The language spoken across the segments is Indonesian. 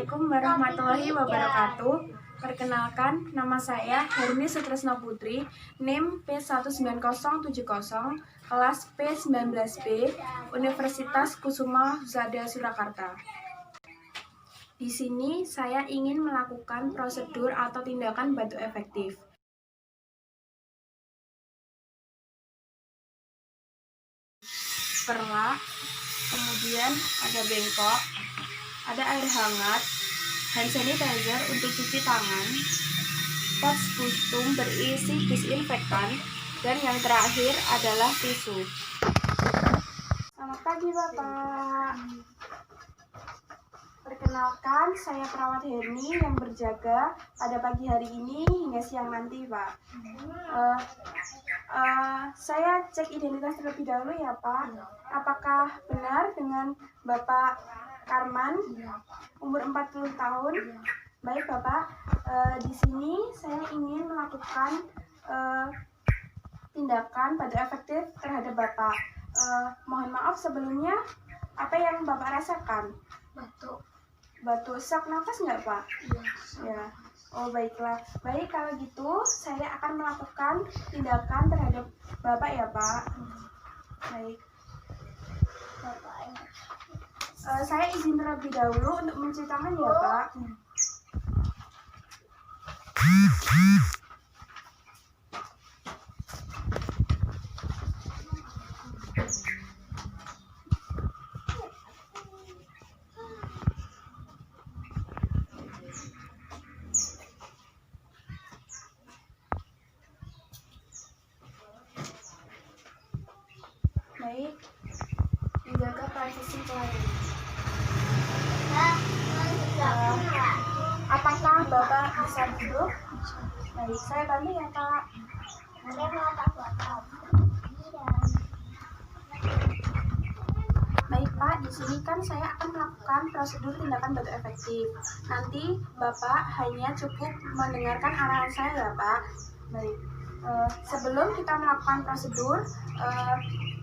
Assalamualaikum warahmatullahi wabarakatuh. Perkenalkan, nama saya Herni Sutresno Putri, NIM P19070, kelas P19B, Universitas Kusuma Husada Surakarta. Di sini saya ingin melakukan prosedur atau tindakan batu efektif. Perlak, kemudian ada bengkok, ada air hangat, hand sanitizer untuk cuci tangan, tas pustum berisi disinfektan, dan yang terakhir adalah tisu. Selamat pagi Bapak. Perkenalkan, saya perawat Herni yang berjaga pada pagi hari ini hingga siang nanti Pak. Saya cek identitas terlebih dahulu ya Pak. Apakah benar dengan Bapak Karman, umur 40 tahun? Baik Bapak, di sini saya ingin melakukan tindakan batu efektif terhadap Bapak. Mohon maaf sebelumnya, apa yang Bapak rasakan? Batu sesak nafas nggak Pak? Ya. Oh baiklah. Baik, kalau gitu saya akan melakukan tindakan terhadap Bapak ya Pak. Baik. Saya izin terlebih dahulu untuk mencuci tangan ya Pak. Baik, menjaga privasi klien. Apakah Bapak bisa duduk? Baik, saya bantu ya Pak. Baik Pak, di sini kan saya akan melakukan prosedur tindakan batu efektif. Nanti Bapak hanya cukup mendengarkan arahan saya ya Pak. Baik, sebelum kita melakukan prosedur,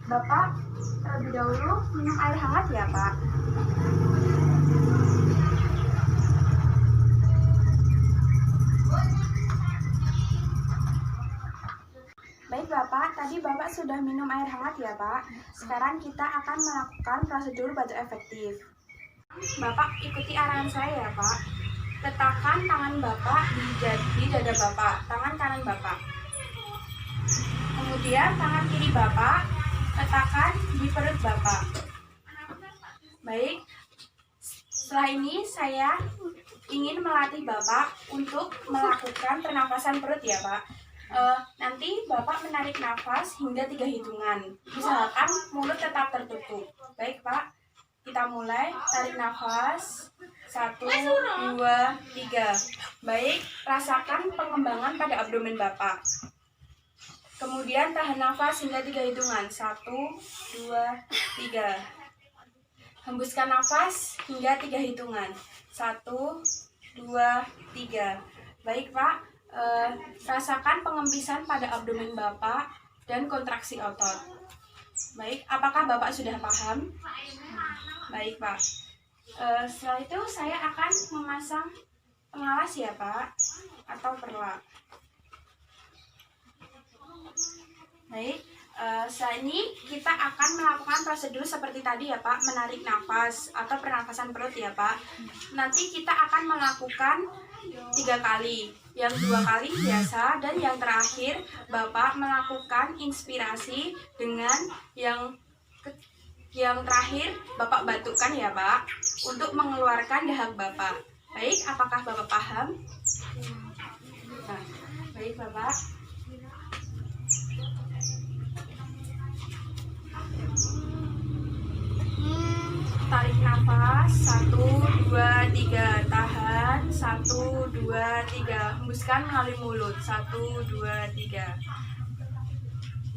Bapak terlebih dahulu minum air hangat ya Pak. Baik Bapak, tadi Bapak sudah minum air hangat ya Pak. Sekarang kita akan melakukan prosedur batu efektif. Bapak ikuti arahan saya ya Pak. Letakkan tangan Bapak di dada Bapak, tangan kanan Bapak. Kemudian tangan kiri Bapak letakkan di perut Bapak. Baik, setelah ini saya ingin melatih Bapak untuk melakukan pernafasan perut ya Pak. Nanti Bapak menarik nafas hingga 3 hitungan. Usahakan mulut tetap tertutup. Baik Pak, kita mulai. Tarik nafas 1, 2, 3. Baik, rasakan pengembangan pada abdomen Bapak. Kemudian tahan nafas hingga 3 hitungan. 1, 2, 3. Hembuskan nafas hingga 3 hitungan. 1, 2, 3. Baik Pak, rasakan pengempisan pada abdomen Bapak dan kontraksi otot. Baik, apakah Bapak sudah paham? Baik Pak. Setelah itu saya akan memasang pengawas ya Pak, atau perlak. Baik, setelah ini kita akan melakukan prosedur seperti tadi ya Pak, menarik nafas atau pernafasan perut ya Pak. Nanti kita akan melakukan 3 kali, yang 2 kali biasa, dan yang terakhir Bapak melakukan inspirasi dengan yang terakhir Bapak batukkan ya Pak, untuk mengeluarkan dahak Bapak. Baik, apakah Bapak paham? Nah, baik Bapak. Tarik nafas 1, 2, 3. Tahan 1, 2, 3. Hembuskan melalui mulut 1, 2, 3.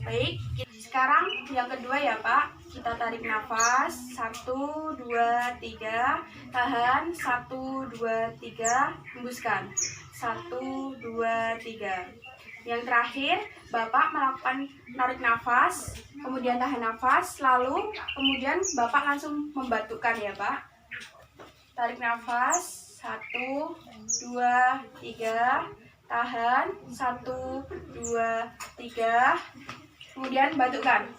Baik, sekarang yang kedua ya Pak. Kita tarik nafas 1, 2, 3. Tahan 1, 2, 3. Hembuskan 1, 2, 3. Yang terakhir, Bapak melakukan tarik nafas, kemudian tahan nafas, lalu kemudian Bapak langsung membatukkan ya Pak. Tarik nafas 1, 2, 3. Tahan. 1, 2, 3. Kemudian batukkan.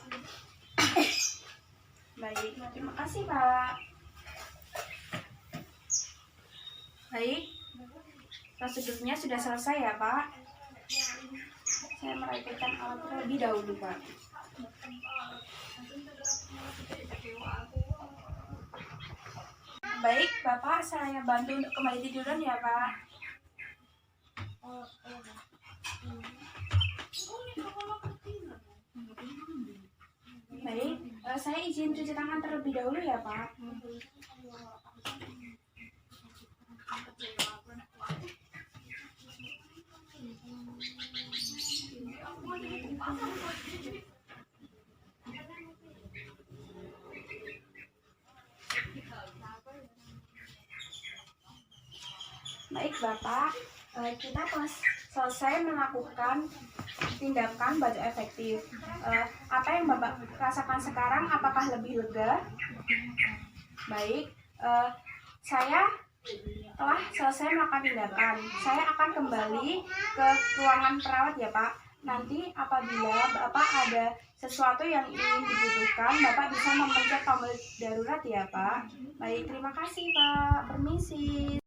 Baik, terima kasih Pak. Baik, prosedurnya sudah selesai ya Pak. Saya merapikan alat terlebih dahulu Pak. Baik Bapak, saya bantu untuk kembali tiduran ya Pak. Baik, saya izin cuci tangan terlebih dahulu ya Pak. Baik Bapak, kita telah selesai melakukan tindakan batuk efektif. Apa yang Bapak rasakan sekarang? Apakah lebih lega? Baik, saya telah selesai melakukan tindakan. Saya akan kembali ke ruangan perawat ya Pak. Nanti apabila Bapak ada sesuatu yang ingin dibutuhkan, Bapak bisa memencet tombol darurat ya Pak. Baik, terima kasih Pak. Permisi.